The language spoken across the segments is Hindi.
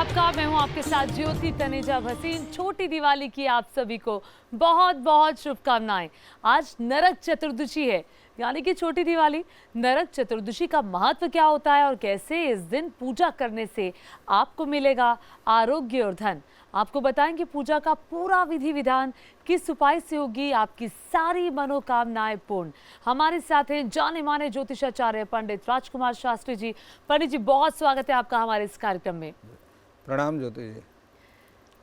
आपका। मैं हूं आपके साथ ज्योति तनेजा भसीन। छोटी दिवाली की आप सभी को बहुत बहुत शुभकामनाएं। आज नरक चतुर्दशी है, यानी कि छोटी दिवाली। नरक चतुर्दशी का महत्व क्या होता है और कैसे इस दिन पूजा करने से आपको मिलेगा आरोग्य और धन, आपको बताएंगे। पूजा का पूरा विधि विधान, किस उपाय से होगी आपकी सारी मनोकामनाएं पूर्ण। हमारे साथ हैं जाने माने ज्योतिषाचार्य पंडित राजकुमार शास्त्री जी। पंडित जी, बहुत स्वागत है आपका हमारे इस कार्यक्रम में। प्रणाम ज्योति जी।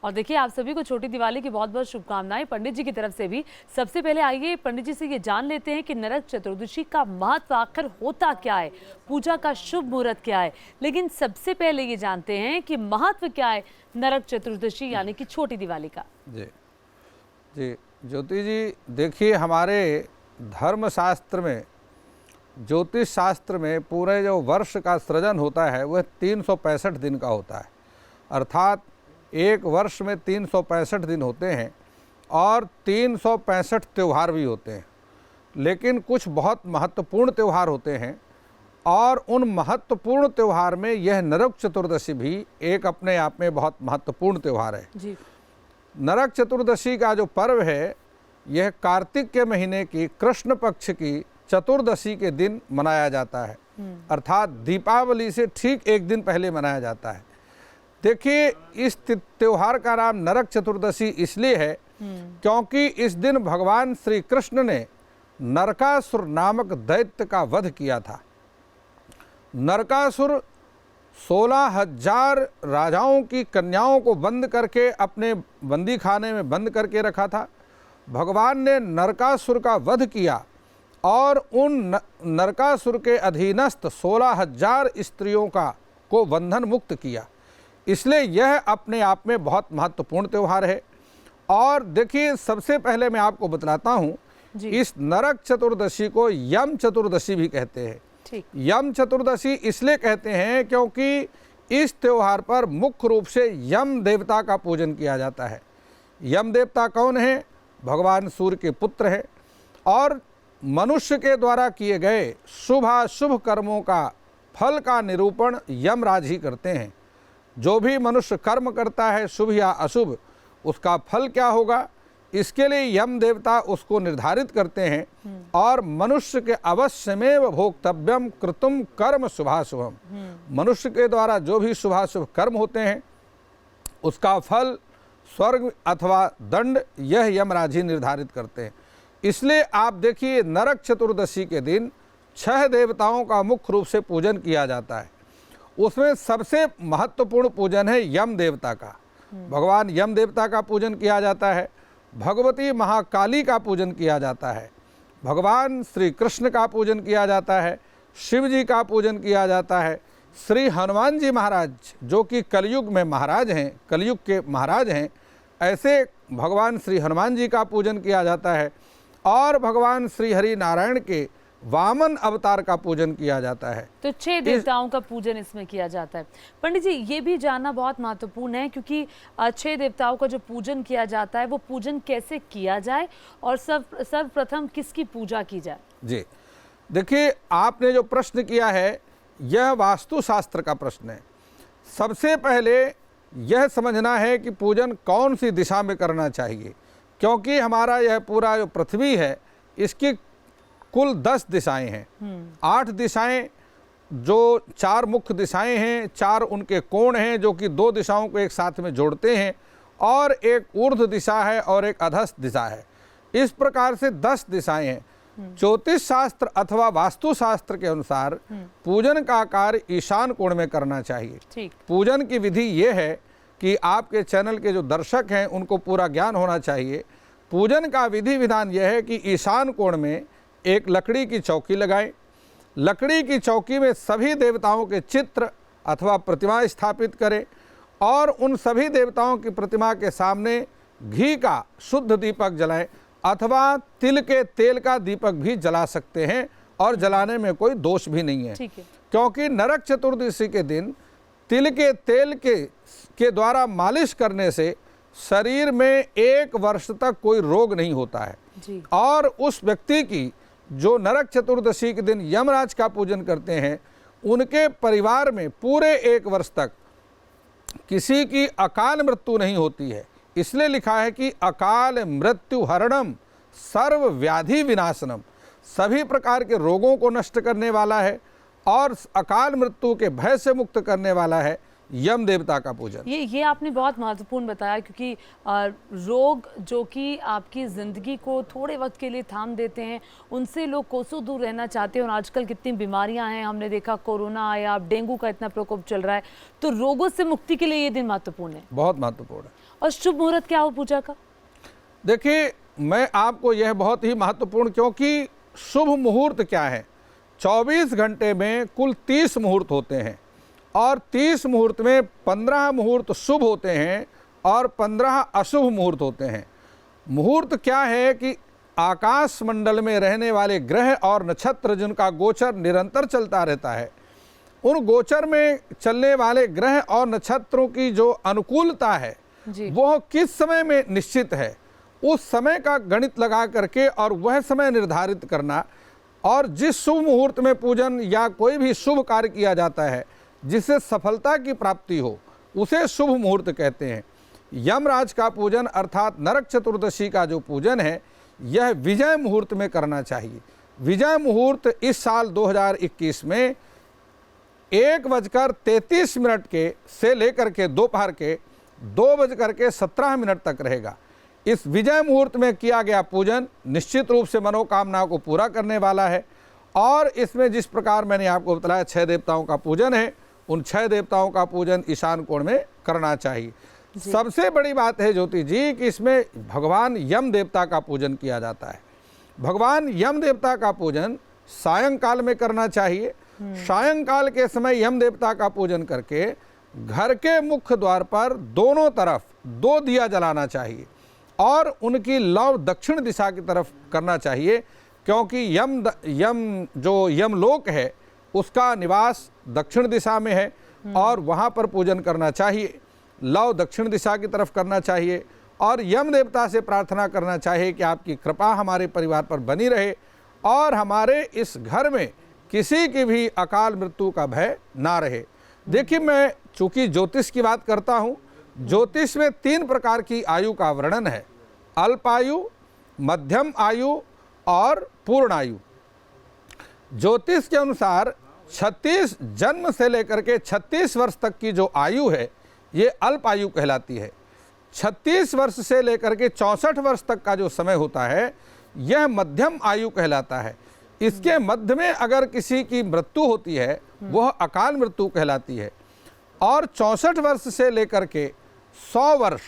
और देखिए, आप सभी को छोटी दिवाली की बहुत बहुत शुभकामनाएं पंडित जी की तरफ से भी। सबसे पहले आइए पंडित जी से ये जान लेते हैं कि नरक चतुर्दशी का महत्व आखिर होता क्या है, पूजा का शुभ मुहूर्त क्या है। लेकिन सबसे पहले ये जानते हैं कि महत्व क्या है नरक चतुर्दशी यानी कि छोटी दिवाली का। जी जी ज्योति जी, देखिए हमारे धर्मशास्त्र में, ज्योतिष शास्त्र में पूरे जो वर्ष का सृजन होता है वह 365 दिन का होता है। अर्थात एक वर्ष में 365 दिन होते हैं और 365 त्यौहार भी होते हैं। लेकिन कुछ बहुत महत्वपूर्ण त्यौहार होते हैं और उन महत्वपूर्ण त्यौहार में यह नरक चतुर्दशी भी एक अपने आप में बहुत महत्वपूर्ण त्यौहार है जी। नरक चतुर्दशी का जो पर्व है यह कार्तिक के महीने की कृष्ण पक्ष की चतुर्दशी के दिन मनाया जाता है। अर्थात दीपावली से ठीक एक दिन पहले मनाया जाता है। देखिए, इस त्योहार का नाम नरक चतुर्दशी इसलिए है क्योंकि इस दिन भगवान श्री कृष्ण ने नरकासुर नामक दैत्य का वध किया था। नरकासुर 16,000 राजाओं की कन्याओं को बंद करके अपने बंदी खाने में बंद करके रखा था। भगवान ने नरकासुर का वध किया और उन नरकासुर के अधीनस्थ 16,000 स्त्रियों को बंधन मुक्त किया। इसलिए यह अपने आप में बहुत महत्वपूर्ण त्यौहार है। और देखिए, सबसे पहले मैं आपको बतलाता हूँ, इस नरक चतुर्दशी को यम चतुर्दशी भी कहते हैं। यम चतुर्दशी इसलिए कहते हैं क्योंकि इस त्यौहार पर मुख्य रूप से यम देवता का पूजन किया जाता है। यम देवता कौन है? भगवान सूर्य के पुत्र है और मनुष्य के द्वारा किए गए शुभाशुभ कर्मों का फल का निरूपण यमराज ही करते हैं। जो भी मनुष्य कर्म करता है शुभ या अशुभ, उसका फल क्या होगा, इसके लिए यम देवता उसको निर्धारित करते हैं। और मनुष्य के अवश्यमेव भोक्तव्यम कृतुम कर्म शुभाशुभम, मनुष्य के द्वारा जो भी शुभाशुभ कर्म होते हैं उसका फल स्वर्ग अथवा दंड यह यमराज ही निर्धारित करते हैं। इसलिए आप देखिए, नरक चतुर्दशी के दिन 6 देवताओं का मुख्य रूप से पूजन किया जाता है। उसमें सबसे महत्वपूर्ण पूजन है यम देवता का। भगवान यम देवता का पूजन किया जाता है। भगवती महाकाली का पूजन किया जाता है। भगवान श्री कृष्ण का पूजन किया जाता है। शिव जी का पूजन किया जाता है। श्री हनुमान जी महाराज जो कि कलयुग में महाराज हैं, कलयुग के महाराज हैं, ऐसे भगवान श्री हनुमान जी का पूजन किया जाता है। और भगवान श्री हरि नारायण के वामन अवतार का पूजन किया जाता है। तो 6 देवताओं का पूजन इसमें किया जाता है। पंडित जी, ये भी जानना बहुत महत्वपूर्ण है क्योंकि 6 देवताओं का जो पूजन किया जाता है वो पूजन कैसे किया जाए और सर्वप्रथम किसकी पूजा की जाए? जी देखिए, आपने जो प्रश्न किया है यह वास्तुशास्त्र का प्रश्न है। सबसे पहले यह समझना है कि पूजन कौन सी दिशा में करना चाहिए, क्योंकि हमारा यह पूरा जो पृथ्वी है इसकी कुल 10 दिशाएं हैं। 8 दिशाएं जो 4 मुख्य दिशाएं हैं, 4 उनके कोण हैं जो कि 2 दिशाओं को एक साथ में जोड़ते हैं, और एक ऊर्ध्व दिशा है और एक अधस्थ दिशा है। इस प्रकार से 10 दिशाएं हैं। ज्योतिष शास्त्र अथवा वास्तुशास्त्र के अनुसार पूजन का कार्य ईशान कोण में करना चाहिए। पूजन की विधि ये है कि आपके चैनल के जो दर्शक हैं उनको पूरा ज्ञान होना चाहिए। पूजन का विधि विधान यह है कि ईशान कोण में एक लकड़ी की चौकी लगाएं। लकड़ी की चौकी में सभी देवताओं के चित्र अथवा प्रतिमा स्थापित करें और उन सभी देवताओं की प्रतिमा के सामने घी का शुद्ध दीपक जलाएं अथवा तिल के तेल का दीपक भी जला सकते हैं और जलाने में कोई दोष भी नहीं है। क्योंकि नरक चतुर्दशी के दिन तिल के तेल के द्वारा मालिश करने से शरीर में 1 वर्ष तक कोई रोग नहीं होता है। और उस व्यक्ति की जो नरक चतुर्दशी के दिन यमराज का पूजन करते हैं उनके परिवार में पूरे 1 वर्ष तक किसी की अकाल मृत्यु नहीं होती है। इसलिए लिखा है कि अकाल मृत्यु हरणम सर्व व्याधि विनाशनम, सभी प्रकार के रोगों को नष्ट करने वाला है और अकाल मृत्यु के भय से मुक्त करने वाला है यम देवता का पूजन। ये आपने बहुत महत्वपूर्ण बताया, क्योंकि रोग जो कि आपकी ज़िंदगी को थोड़े वक्त के लिए थाम देते हैं, उनसे लोग कोसों दूर रहना चाहते हैं। और आजकल कितनी बीमारियां हैं, हमने देखा कोरोना आया, अब डेंगू का इतना प्रकोप चल रहा है, तो रोगों से मुक्ति के लिए ये दिन महत्वपूर्ण है, बहुत महत्वपूर्ण है। और शुभ मुहूर्त क्या हो पूजा का? देखिए, मैं आपको यह बहुत ही महत्वपूर्ण, क्योंकि शुभ मुहूर्त क्या है, 24 घंटे में कुल 30 मुहूर्त होते हैं और 30 मुहूर्त में 15 मुहूर्त शुभ होते हैं और 15 अशुभ मुहूर्त होते हैं। मुहूर्त क्या है कि आकाश मंडल में रहने वाले ग्रह और नक्षत्र जिनका गोचर निरंतर चलता रहता है, उन गोचर में चलने वाले ग्रह और नक्षत्रों की जो अनुकूलता है वह किस समय में निश्चित है, उस समय का गणित लगा करके और वह समय निर्धारित करना, और जिस शुभ मुहूर्त में पूजन या कोई भी शुभ कार्य किया जाता है जिससे सफलता की प्राप्ति हो, उसे शुभ मुहूर्त कहते हैं। यमराज का पूजन अर्थात नरक चतुर्दशी का जो पूजन है, यह विजय मुहूर्त में करना चाहिए। विजय मुहूर्त इस साल 2021 में 1:33 के से लेकर के दोपहर के 2:17 तक रहेगा। इस विजय मुहूर्त में किया गया पूजन निश्चित रूप से मनोकामना को पूरा करने वाला है। और इसमें जिस प्रकार मैंने आपको बताया 6 देवताओं का पूजन है, उन 6 देवताओं का पूजन ईशान कोण में करना चाहिए। सबसे बड़ी बात है ज्योति जी कि इसमें भगवान यम देवता का पूजन किया जाता है। भगवान यम देवता का पूजन सायंकाल में करना चाहिए। सायंकाल के समय यम देवता का पूजन करके घर के मुख्य द्वार पर दोनों तरफ 2 दिया जलाना चाहिए और उनकी लौ दक्षिण दिशा की तरफ करना चाहिए, क्योंकि जो यमलोक है उसका निवास दक्षिण दिशा में है और वहाँ पर पूजन करना चाहिए। लौ दक्षिण दिशा की तरफ करना चाहिए और यम देवता से प्रार्थना करना चाहिए कि आपकी कृपा हमारे परिवार पर बनी रहे और हमारे इस घर में किसी की भी अकाल मृत्यु का भय ना रहे। देखिए, मैं चूंकि ज्योतिष की बात करता हूँ, ज्योतिष में 3 प्रकार की आयु का वर्णन है, अल्पायु, मध्यम आयु और पूर्ण आयु। ज्योतिष के अनुसार 36 जन्म से लेकर के 36 वर्ष तक की जो आयु है ये अल्प आयु कहलाती है। 36 वर्ष से लेकर के 64 वर्ष तक का जो समय होता है यह मध्यम आयु कहलाता है। इसके मध्य में अगर किसी की मृत्यु होती है वह अकाल मृत्यु कहलाती है। और 64 वर्ष से लेकर के 100 वर्ष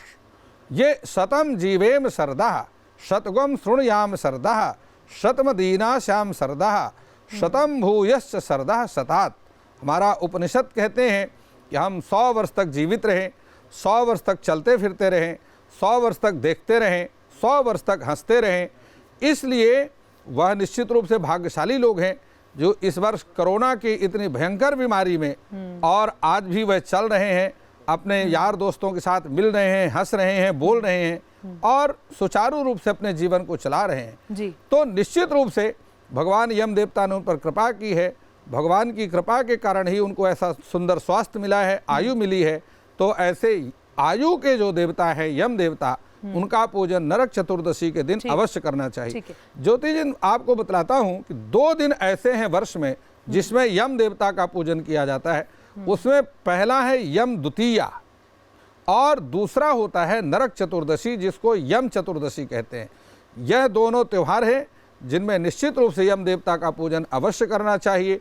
ये शतम जीवेम सरदः शतगम शृणुयाम सरदः शतमदीना श्याम सरदः शतम भूयश्च सरदः शतात। हमारा उपनिषद कहते हैं कि हम 100 वर्ष तक जीवित रहें, 100 वर्ष तक चलते फिरते रहें, 100 वर्ष तक देखते रहें, 100 वर्ष तक हंसते रहें। इसलिए वह निश्चित रूप से भाग्यशाली लोग हैं जो इस वर्ष कोरोना की इतनी भयंकर बीमारी में और आज भी वह चल रहे हैं, अपने यार दोस्तों के साथ मिल रहे हैं, हंस रहे हैं, बोल रहे हैं और सुचारू रूप से अपने जीवन को चला रहे हैं जी। तो निश्चित रूप से भगवान यम देवता ने उन पर कृपा की है। भगवान की कृपा के कारण ही उनको ऐसा सुंदर स्वास्थ्य मिला है, आयु मिली है। तो ऐसे आयु के जो देवता है यम देवता, उनका पूजन नरक चतुर्दशी के दिन अवश्य करना चाहिए। ज्योति जी, आपको बतलाता हूँ कि 2 दिन ऐसे हैं वर्ष में जिसमें यम देवता का पूजन किया जाता है। उसमें पहला है यम द्वितीया और दूसरा होता है नरक चतुर्दशी, जिसको यम चतुर्दशी कहते हैं। यह दोनों त्यौहार हैं जिनमें निश्चित रूप से यम देवता का पूजन अवश्य करना चाहिए।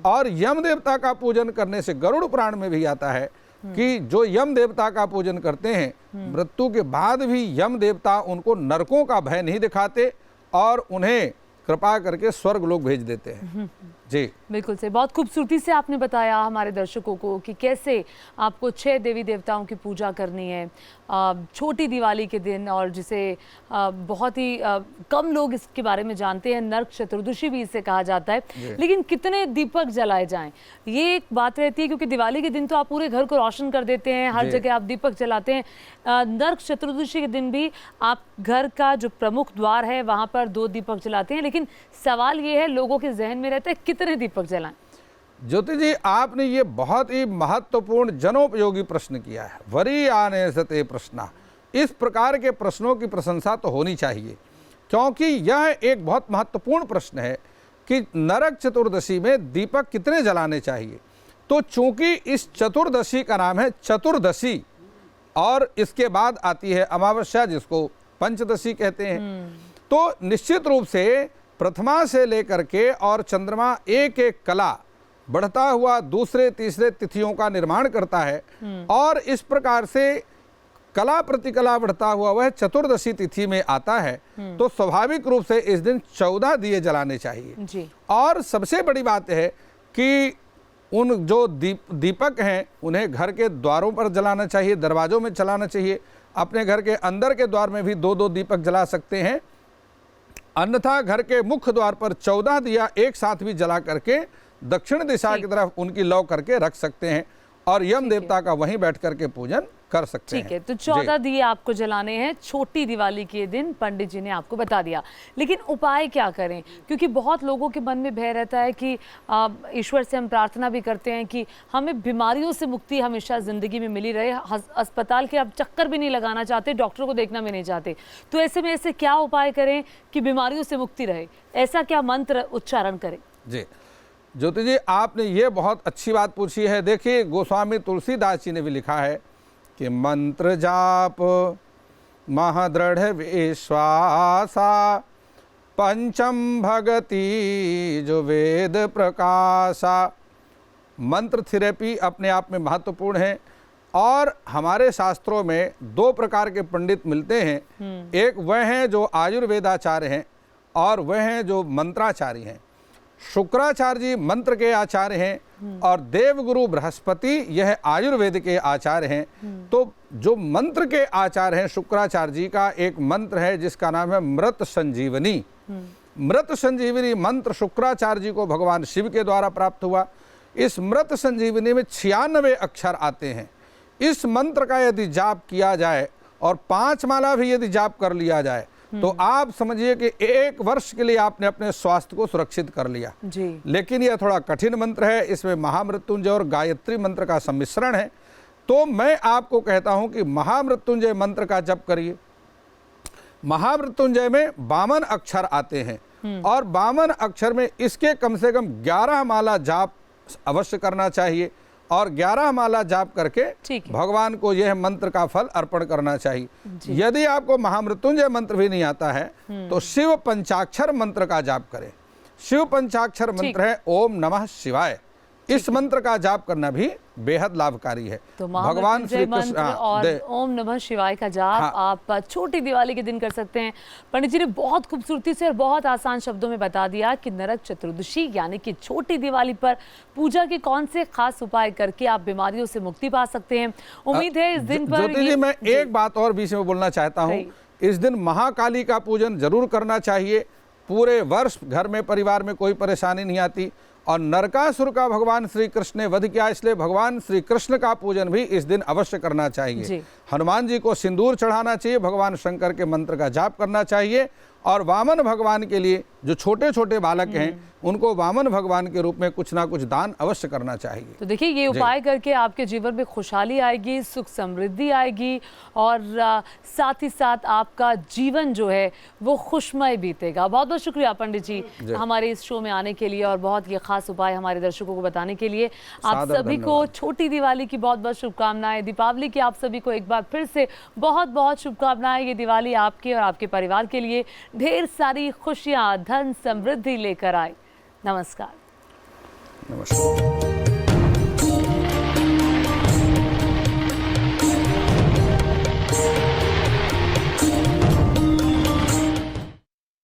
और यम देवता का पूजन करने से गरुड़ पुराण में भी आता है कि जो यम देवता का पूजन करते हैं मृत्यु के बाद भी यम देवता उनको नरकों का भय नहीं दिखाते और उन्हें कृपा करके स्वर्ग लोग भेज देते हैं। जी बिल्कुल से, बहुत खूबसूरती से आपने बताया हमारे दर्शकों को कि कैसे आपको 6 देवी देवताओं की पूजा करनी है छोटी दिवाली के दिन, और जिसे बहुत ही कम लोग इसके बारे में जानते हैं। नरक चतुर्दशी भी इसे कहा जाता है। लेकिन कितने दीपक जलाए जाएं, ये एक बात रहती है, क्योंकि दिवाली के दिन तो आप पूरे घर को रोशन कर देते हैं, हर जगह आप दीपक जलाते हैं। नरक चतुर्दशी के दिन भी आप घर का जो प्रमुख द्वार है वहाँ पर 2 दीपक जलाते हैं। लेकिन सवाल ये है, लोगों के जहन में रहता है कितने दीपक जलाएं? ज्योति जी, आपने ये बहुत ही महत्वपूर्ण जनोपयोगी प्रश्न किया है। वरी आने सते प्रश्न, इस प्रकार के प्रश्नों की प्रशंसा तो होनी चाहिए, क्योंकि यह एक बहुत महत्वपूर्ण प्रश्न है कि नरक चतुर्दशी में दीपक कितने जलाने चाहिए। तो चूंकि इस चतुर्दशी का नाम है चतुर्दशी और इसके बाद आती है अमावस्या जिसको पंचदशी कहते हैं, तो निश्चित रूप से प्रथमा से लेकर के और चंद्रमा एक एक कला बढ़ता हुआ दूसरे तीसरे तिथियों का निर्माण करता है और इस प्रकार से कला प्रतिकला बढ़ता हुआ वह चतुर्दशी तिथि में आता है। तो स्वाभाविक रूप से इस दिन 14 दिए जलाने चाहिए जी। और सबसे बड़ी बात है कि उन जो दीपक हैं उन्हें घर के द्वारों पर जलाना चाहिए, दरवाजों में जलाना चाहिए। अपने घर के अंदर के द्वार में भी 2-2 दीपक जला सकते हैं, अन्यथा घर के मुख्य द्वार पर 14 दिया एक साथ भी जला करके दक्षिण दिशा की तरफ उनकी लौ करके रख सकते हैं और यम देवता का वहीं बैठ करके पूजन कर सकते हैं। ठीक है, तो 14 दिए आपको जलाने हैं छोटी दिवाली के दिन, पंडित जी ने आपको बता दिया। लेकिन उपाय क्या करें, क्योंकि बहुत लोगों के मन में भय रहता है कि ईश्वर से हम प्रार्थना भी करते हैं कि हमें बीमारियों से मुक्ति हमेशा ज़िंदगी में मिली रहे, अस्पताल के आप चक्कर भी नहीं लगाना चाहते, डॉक्टर को देखना भी नहीं चाहते, तो ऐसे में ऐसे क्या उपाय करें कि बीमारियों से मुक्ति रहे, ऐसा क्या मंत्र उच्चारण करें? जी ज्योति जी, आपने ये बहुत अच्छी बात पूछी है। देखिए, गोस्वामी तुलसीदास जी ने भी लिखा है कि मंत्र जाप महदृढ़ विश्वासा पंचम भगति जो वेद प्रकाशा। मंत्र थेरेपी अपने आप में महत्वपूर्ण है और हमारे शास्त्रों में 2 प्रकार के पंडित मिलते हैं। एक वह हैं जो आयुर्वेदाचार्य हैं और वह हैं जो मंत्राचार्य हैं। शुक्राचार्य जी मंत्र के आचार्य हैं और देवगुरु बृहस्पति यह आयुर्वेद के आचार्य हैं। तो जो मंत्र के आचार्य हैं शुक्राचार्य जी का एक मंत्र है जिसका नाम है मृत संजीवनी। मृत संजीवनी मंत्र शुक्राचार्य जी को भगवान शिव के द्वारा प्राप्त हुआ। इस मृत संजीवनी में 96 अक्षर आते हैं। इस मंत्र का यदि जाप किया जाए और 5 माला भी यदि जाप कर लिया जाए तो आप समझिए कि 1 वर्ष के लिए आपने अपने स्वास्थ्य को सुरक्षित कर लिया जी। लेकिन यह थोड़ा कठिन मंत्र है, इसमें महामृत्युंजय और गायत्री मंत्र का सम्मिश्रण है। तो मैं आपको कहता हूं कि महामृत्युंजय मंत्र का जप करिए। महामृत्युंजय में 52 अक्षर आते हैं और 52 अक्षर में इसके कम से कम 11 माला जाप अवश्य करना चाहिए और 11 माला जाप करके भगवान को यह मंत्र का फल अर्पण करना चाहिए। यदि आपको महामृत्युंजय मंत्र भी नहीं आता है तो शिव पंचाक्षर मंत्र का जाप करें। शिव पंचाक्षर मंत्र है ओम नमः शिवाय। इस मंत्र का जाप करना भी बेहद लाभकारी है। तो भगवान श्री कृष्ण और ओम नमः शिवाय का जाप आप छोटी दिवाली के दिन कर सकते हैं। पंडित जी ने बहुत खूबसूरती से और बहुत आसान शब्दों में बता दिया कि नरक चतुर्दशी यानी कि छोटी दिवाली पर पूजा के कौन से खास उपाय करके आप बीमारियों से मुक्ति पा सकते हैं। उम्मीद है इस दिन पर ज्योति जी मैं एक बात और बीच में बोलना चाहता हूँ। इस दिन महाकाली का पूजन जरूर करना चाहिए। पूरे वर्ष घर में परिवार में कोई परेशानी नहीं आती और नरकासुर का भगवान श्री कृष्ण ने वध किया, इसलिए भगवान श्री कृष्ण का पूजन भी इस दिन अवश्य करना चाहिए। हनुमान जी को सिंदूर चढ़ाना चाहिए, भगवान शंकर के मंत्र का जाप करना चाहिए और वामन भगवान के लिए जो छोटे छोटे बालक हैं उनको वामन भगवान के रूप में कुछ ना कुछ दान अवश्य करना चाहिए। तो देखिए ये उपाय करके आपके जीवन में खुशहाली आएगी, सुख समृद्धि आएगी और साथ ही साथ आपका जीवन जो है वो खुशमय बीतेगा। बहुत बहुत शुक्रिया पंडित जी हमारे इस शो में आने के लिए और बहुत ये खास उपाय हमारे दर्शकों को बताने के लिए। आप सभी को छोटी दिवाली की बहुत बहुत शुभकामनाएं। दीपावली की आप सभी को एक बार फिर से बहुत बहुत शुभकामनाएं। ये दिवाली आपके और आपके परिवार के लिए ढेर सारी खुशियां, धन, समृद्धि लेकर आए। नमस्कार। नमस्कार।